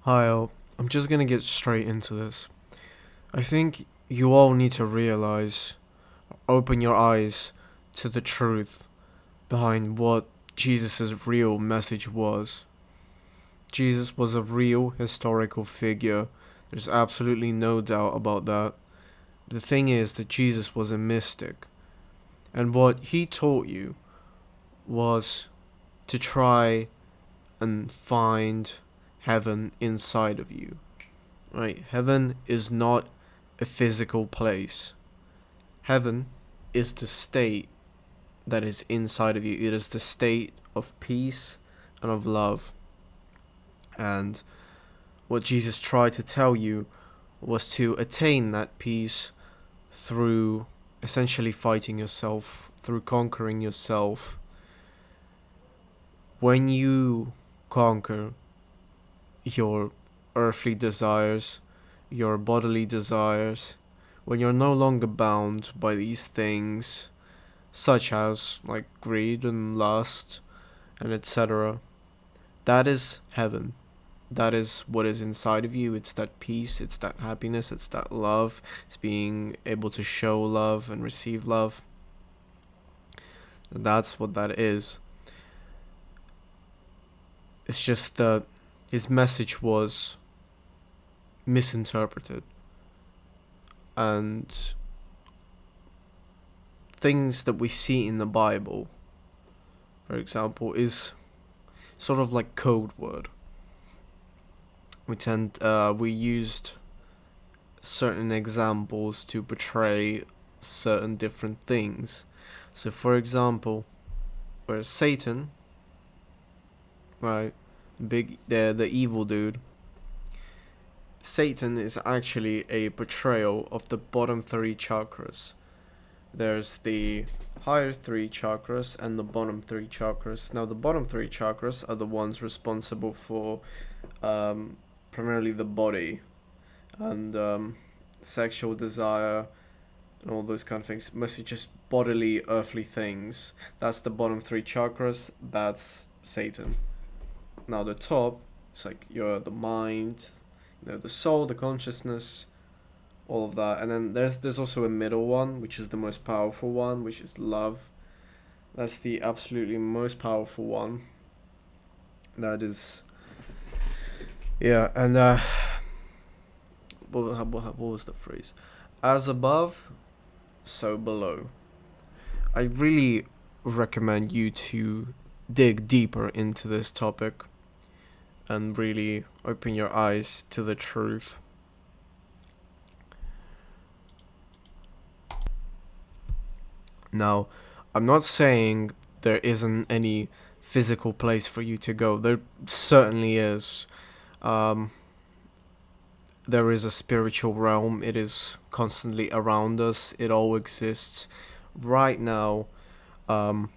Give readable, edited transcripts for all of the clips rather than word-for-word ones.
Hi, I'm just gonna get straight into this. I think you all need to realize, open your eyes to the truth behind what Jesus' real message was. Jesus was a real historical figure. There's absolutely no doubt about that. The thing is that Jesus was a mystic, and what he taught you was to try and find heaven inside of you. Right? Heaven is not a physical place. Heaven is the state that is inside of you. It is the state of peace and of love. And what Jesus tried to tell you was to attain that peace through essentially fighting yourself, through conquering yourself. When you conquer your earthly desires, your bodily desires, when you're no longer bound by these things, such as like greed and lust and etc., that is heaven. That is what is inside of you. It's that peace, it's that happiness, it's that love, it's being able to show love and receive love. That's what that is. It's just that his message was misinterpreted, and things that we see in the Bible, for example, is sort of like code word. We used certain examples to portray certain different things. So, for example, where Satan, right, the evil dude, Satan is actually a portrayal of the bottom three chakras. There's the higher three chakras and the bottom three chakras. Now, the bottom three chakras are the ones responsible for primarily the body and sexual desire and all those kind of things. Mostly just bodily, earthly things. That's the bottom three chakras. That's Satan. Now, the top is like the mind, the soul, the consciousness, all of that. And then there's also a middle one, which is the most powerful one, which is love. That's the absolutely most powerful one. That is, yeah. And what was the phrase? As above, so below. I really recommend you to dig deeper into this topic and really open your eyes to the truth. Now, I'm not saying there isn't any physical place for you to go. There certainly is. Um, there is a spiritual realm. It is constantly around us. It all exists. Right now, um,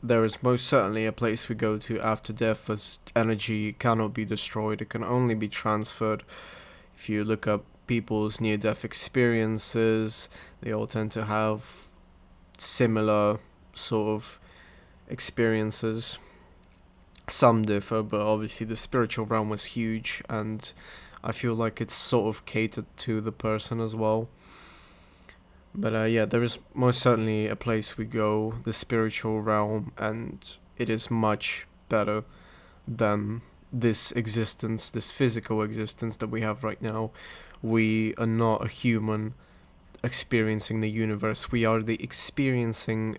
there is most certainly a place we go to after death, as energy cannot be destroyed. It can only be transferred. If you look up people's near-death experiences, they all tend to have similar sort of experiences. Some differ, but obviously the spiritual realm was huge, and I feel like it's sort of catered to the person as well. But yeah, there is most certainly a place we go, the spiritual realm, and it is much better than this existence, this physical existence that we have right now. We are not a human experiencing the universe. We are the experiencing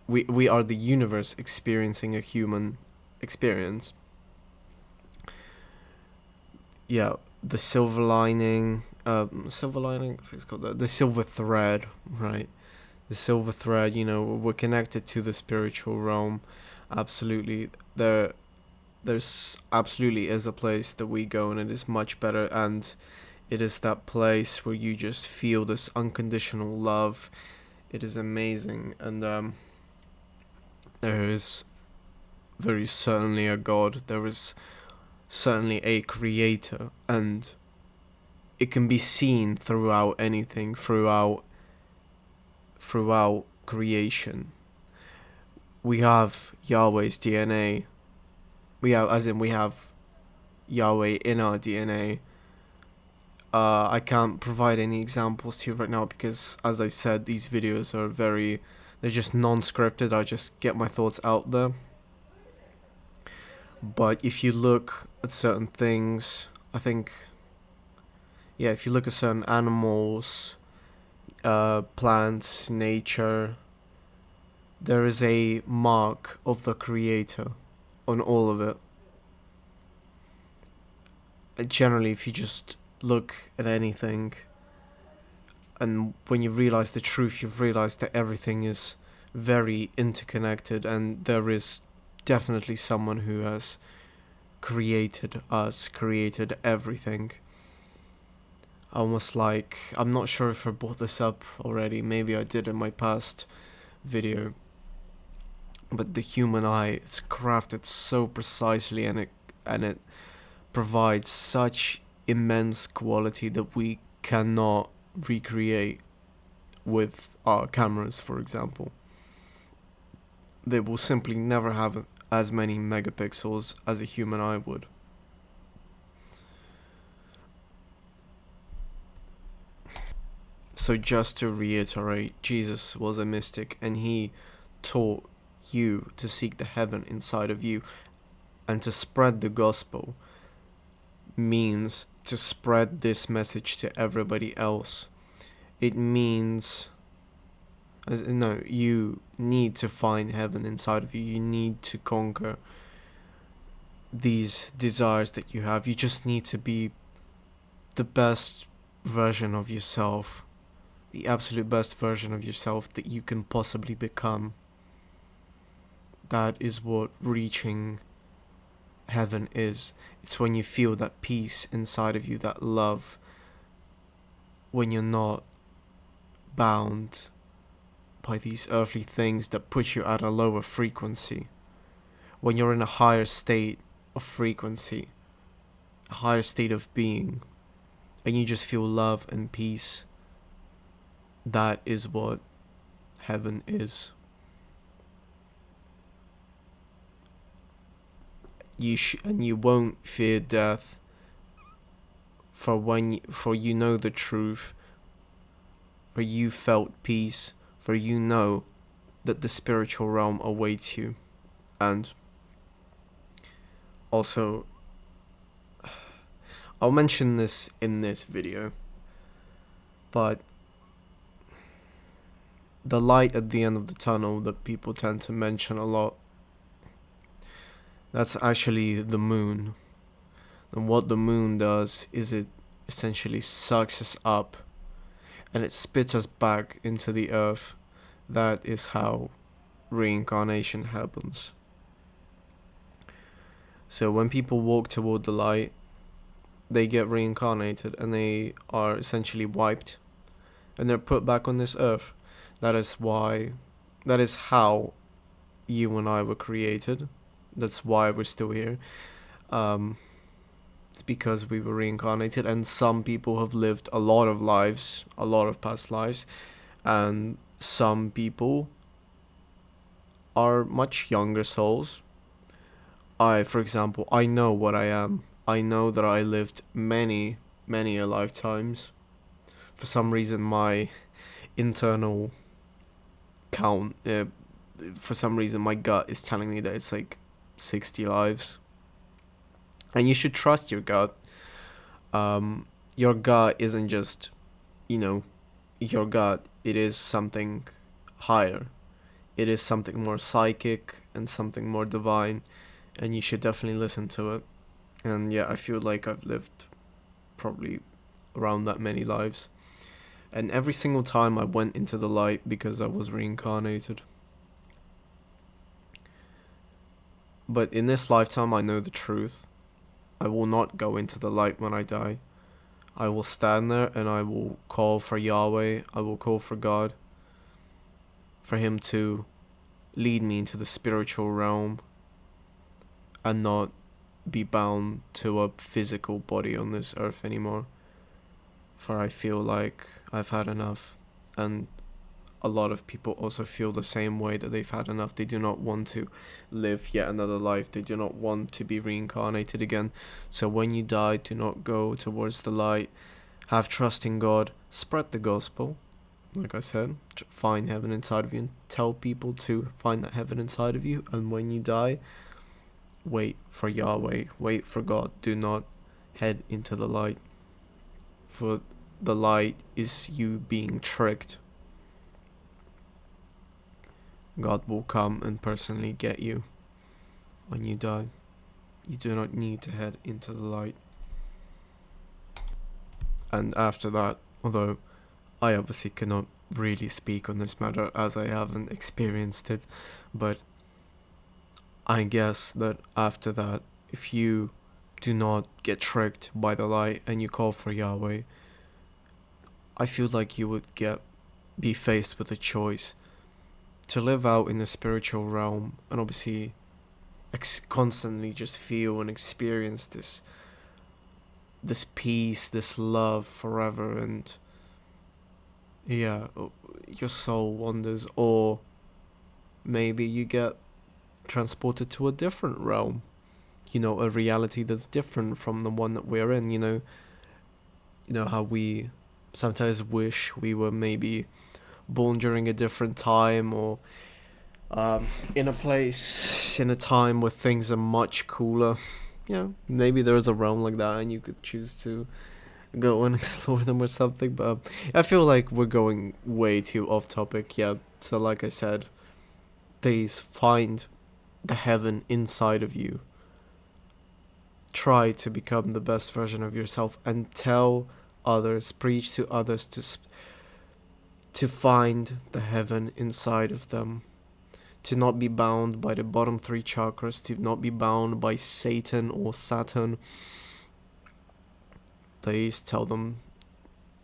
we are the universe experiencing a human experience. Yeah, the silver lining, silver lining, I think it's called the silver thread, right? The silver thread. We're connected to the spiritual realm. Absolutely, there's absolutely is a place that we go, and it is much better, and it is that place where you just feel this unconditional love. It is amazing, and there is very certainly a God. There is certainly a creator, and it can be seen throughout anything, throughout creation. We have Yahweh's DNA. We have, as in, we have Yahweh in our DNA. I can't provide any examples to you right now because, as I said, these videos are they're just non-scripted. I just get my thoughts out there. But if you look at certain things, I think, yeah, if you look at certain animals, plants, nature, there is a mark of the creator on all of it. Generally, if you just look at anything, and when you realize the truth, you've realized that everything is very interconnected, and there is definitely someone who has created us, created everything. Almost like, I'm not sure if I brought this up already, maybe I did in my past video, but the human eye, it's crafted so precisely, and it provides such immense quality that we cannot recreate with our cameras, for example. They will simply never have as many megapixels as a human eye would. So just to reiterate, Jesus was a mystic, and he taught you to seek the heaven inside of you, and to spread the gospel means to spread this message to everybody else. It means, no, you need to find heaven inside of you. You need to conquer these desires that you have. You just need to be the best version of yourself, the absolute best version of yourself that you can possibly become. That is what reaching heaven is. It's when you feel that peace inside of you, that love, when you're not bound by these earthly things that put you at a lower frequency, when you're in a higher state of frequency, a higher state of being, and you just feel love and peace. That is what heaven is. And you won't fear death, for you know the truth, for you felt peace, for you know that the spiritual realm awaits you. And also, I'll mention this in this video, but the light at the end of the tunnel that people tend to mention a lot, that's actually the moon. And what the moon does is it essentially sucks us up and it spits us back into the earth. That is how reincarnation happens. So when people walk toward the light, they get reincarnated and they are essentially wiped and they're put back on this earth. That is how you and I were created. That's why we're still here. It's because we were reincarnated, and some people have lived a lot of lives, a lot of past lives, and some people are much younger souls. For example, I know what I am. I know that I lived many, many a lifetimes. For some reason, my internal count, for some reason, my gut is telling me that it's like 60 lives. And you should trust your gut. Your gut isn't just, your gut. It is something higher. It is something more psychic and something more divine. And you should definitely listen to it. And yeah, I feel like I've lived probably around that many lives. And every single time I went into the light because I was reincarnated. But in this lifetime, I know the truth. I will not go into the light when I die. I will stand there and I will call for Yahweh. I will call for God. For Him to lead me into the spiritual realm and not be bound to a physical body on this earth anymore. For I feel like I've had enough and a lot of people also feel the same way, that they've had enough. They do not want to live yet another life. They do not want to be reincarnated again. So when you die, do not go towards the light. Have trust in God. Spread the gospel. Like I said, find heaven inside of you and tell people to find that heaven inside of you. And when you die, wait for Yahweh. Wait for God. Do not head into the light. For the light is you being tricked. God will come and personally get you when you die. You do not need to head into the light. And after that, although I obviously cannot really speak on this matter as I haven't experienced it, but I guess that after that, if you do not get tricked by the light and you call for Yahweh, I feel like you would be faced with a choice to live out in the spiritual realm and obviously constantly just feel and experience this peace, this love forever, and yeah, your soul wanders, or maybe you get transported to a different realm, a reality that's different from the one that we're in. How we sometimes wish we were maybe born during a different time, or in a time where things are much cooler. Maybe there is a realm like that and you could choose to go and explore them or something, but I feel like we're going way too off topic. So like I said, please find the heaven inside of you. Try to become the best version of yourself and tell others, preach to others to find the heaven inside of them. To not be bound by the bottom three chakras, to not be bound by Satan or Saturn. Please tell them,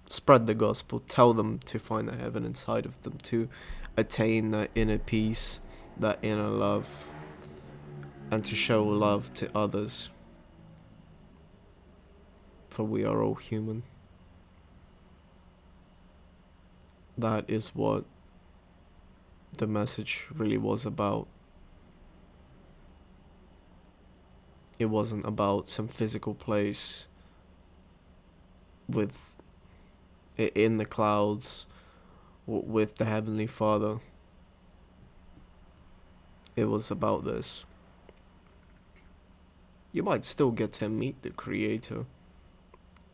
spread the gospel, tell them to find the heaven inside of them, to attain that inner peace, that inner love, and to show love to others. For we are all human. That is what the message really was about. It wasn't about some physical place in the clouds with the Heavenly Father. It was about this. You might still get to meet the Creator.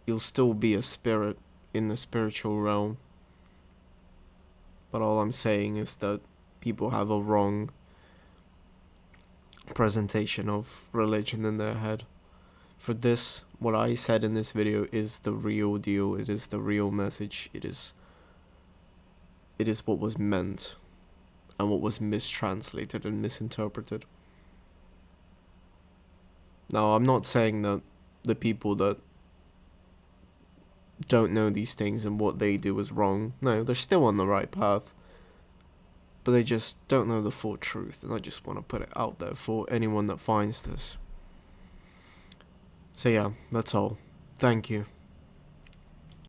You'll still be a spirit in the spiritual realm. But all I'm saying is that people have a wrong presentation of religion in their head. For this, what I said in this video is the real deal. It is the real message. It is what was meant and what was mistranslated and misinterpreted. Now, I'm not saying that the people that don't know these things and what they do is wrong. No, they're still on the right path. But they just don't know the full truth, and I just want to put it out there for anyone that finds this. So yeah, that's all. Thank you.